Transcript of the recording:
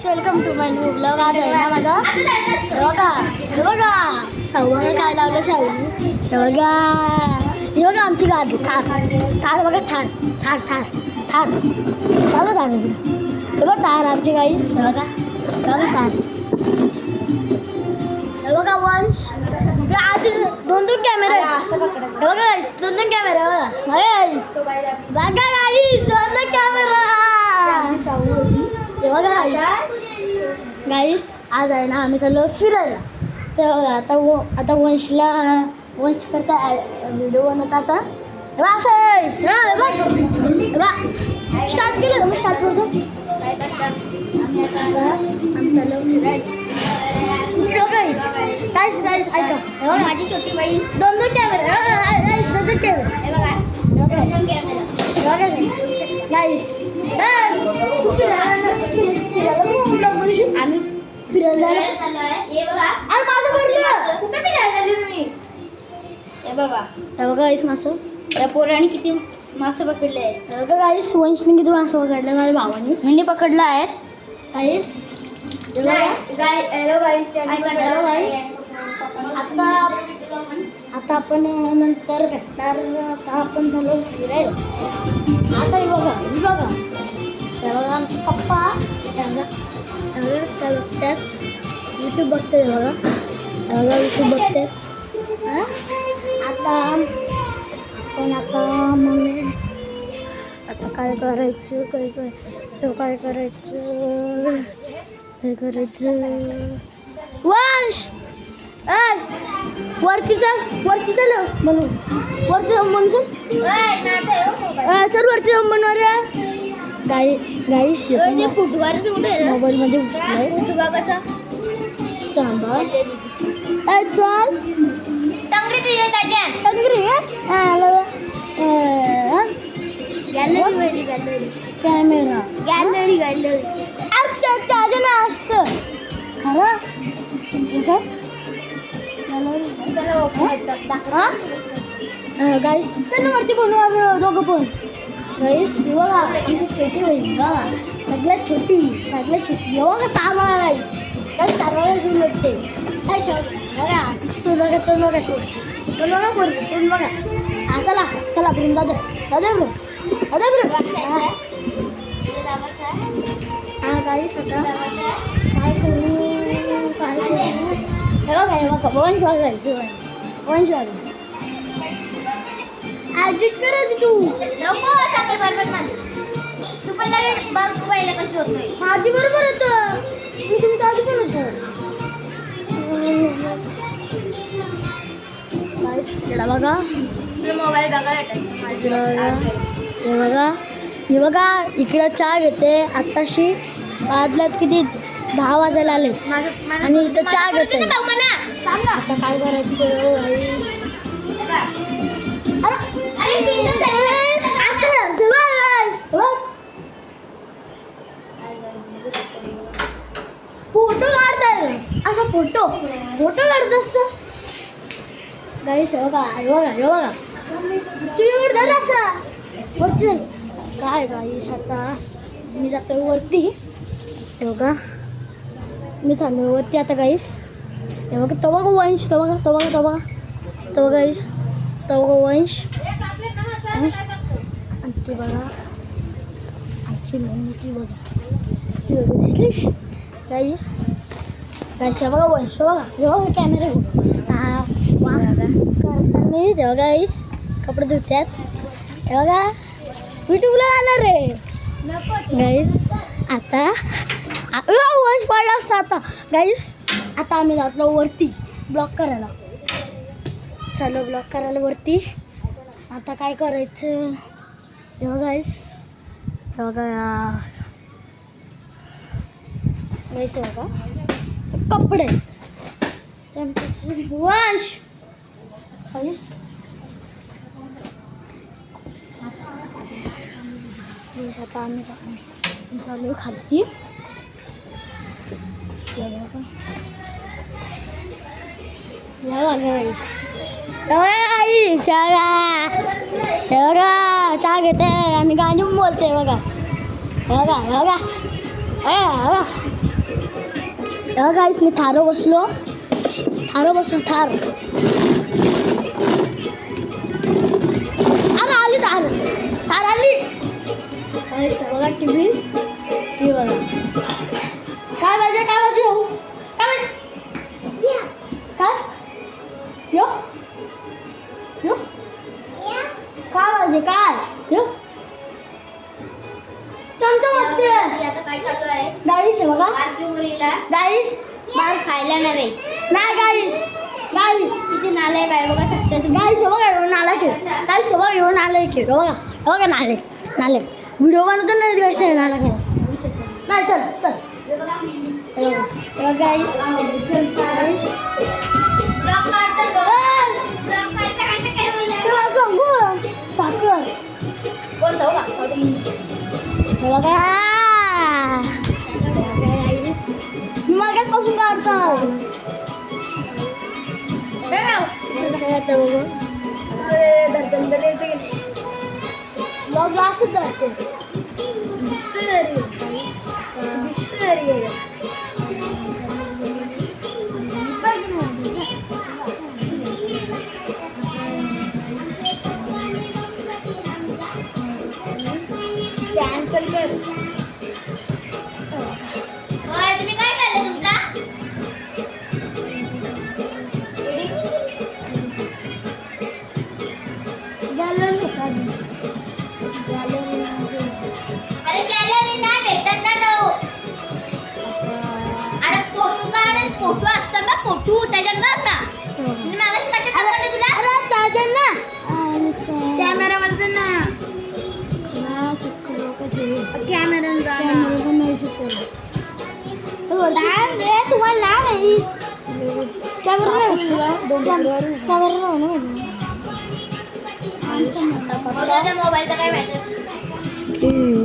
Welcome to my new blog. आज आहे ना माझा हे बघा साऊने काय लावलं साऊनी. हे बघा आमची गाडी थार बघा थार चालू थार हे बघा थार आमची गाईस. हे बघा थार हे बघा वंश आज दोन कॅमेरे हे बघा गाईस दोन कॅमेरे बघा गाईस दोन कॅमेरा हे बघा गाईस. आज आहे ना आम्ही चाललो फिरायला. तर आता वंश करता व्हिडिओ बनवता. आता स्टार्ट केलं मी स्टार्ट करतो. आम्ही चाललो फिरायला गाईस ऐका माझी छोटी बहीण दोन कॅमेरे हे बघा गाईस आम्ही फिरायला हे बघा गाईस मासं या पोराने किती मासे पकडले आहेत. हे बघा गाईस वंशने किती मासे पकडले माझ्या भावाने मी पकडला आहेत गाईस. आता आपण नंतर भेटणार. आता आपण झालो फिरायला. आता हे बघा तेव्हा आमचे पप्पा त्या बघतात यूट्यूब बघते. बघा यूट्यूब बघते. आता मग आता काय करायचं वंश वरती चल म्हणून वरती जाऊन म्हणून चल वरती जाऊन म्हणून गाईस फुटवारचं कुठे मोबाईलमध्ये घुसलाय फुटबागाचा थांबा चल टंगडी गॅलरी कॅमेरा गॅलरी ताजं ना असतं खरं गाईस त्यांना वरती बनवा दोघं पण गाईस. बघा आमची छोटी बहीण बघा सगळ्यात छोटी बघा चांगला गाईस काय चांगला घेऊन लागते काय बघा तो बघा चला फिरून दादा हा गाईस. आता काय करू हे बघा वंश ऍडिट करायची तू पण कशी होतोय माझी बरोबर होतं मी तुमच्या आधी पण होतं. बघा मोबाईल हे बघा इकडं चहा घेते. आत्ताशी वाजल्यात किती 10 वाजायला आले आणि इथं चहा घेते. आता काय करायचं फोटो काढताय असा फोटो काढत असतं गाईस. हे बघा तू एवढं असा वरती काय गाईस. आता मी जातो वरती. हे बघा मी चाललो वरती आता गाईस. हे बघा तो बघा वंश तो बघा गाईस तो बघा वंश आणि ती बघा आमची मम्मी ती बघा दिसली गाईस. हे बघा वंश बघा कॅमेरा करताना तेव्हा गाईस कपडे धुत्यात. हे बघा यूट्यूबला जाणार रे गाईस. आता वंश पडला असता आता गाईस. आता आम्ही जातलो वरती ब्लॉक करायला. चालू ब्लॉक करायला वरती. आता काय करायचं हे बघा गाईस. हे बघा गाईस हे बघा कपडे वंश गाईस. आता आम्ही चालू खालती. चहा घेते आणि गाणी बोलते बघा गाईस मी थारो बसलो थार आली थार आली बघा टीव्ही बघा काय पाहिजे येऊ काय पाहिजे काय यो यो काय पाहिजे काय यो चमचा बघते काय चालू आहे गाईस बघा गाईस बाहेर खायला नाही गाईस किती नाले काय बघा शकता गाईस बघा येऊन आला की गाईस बघा येऊन आलाय की बघा नाले व्हिडिओ बनवतो ना गाईस नाला की नाही चल गाईस साखर बघा मगाचपासून काढतो मग असंच जाते कॅन्सल कर तुम्ही काय खाल्लं तुमचा अरे कॅलरी नाही भेटत ना तो अरे फोटो असतात ना फोटो त्याच्यात बघ ना मी मागाशी कशात दाखवलं तुला अरे ताजन ना कॅमेरा वाजन ना कॅमेरा पण नाही शिकवलं रे तुम्हाला नाही कॅमेरा मोबाईलचा काय माहिती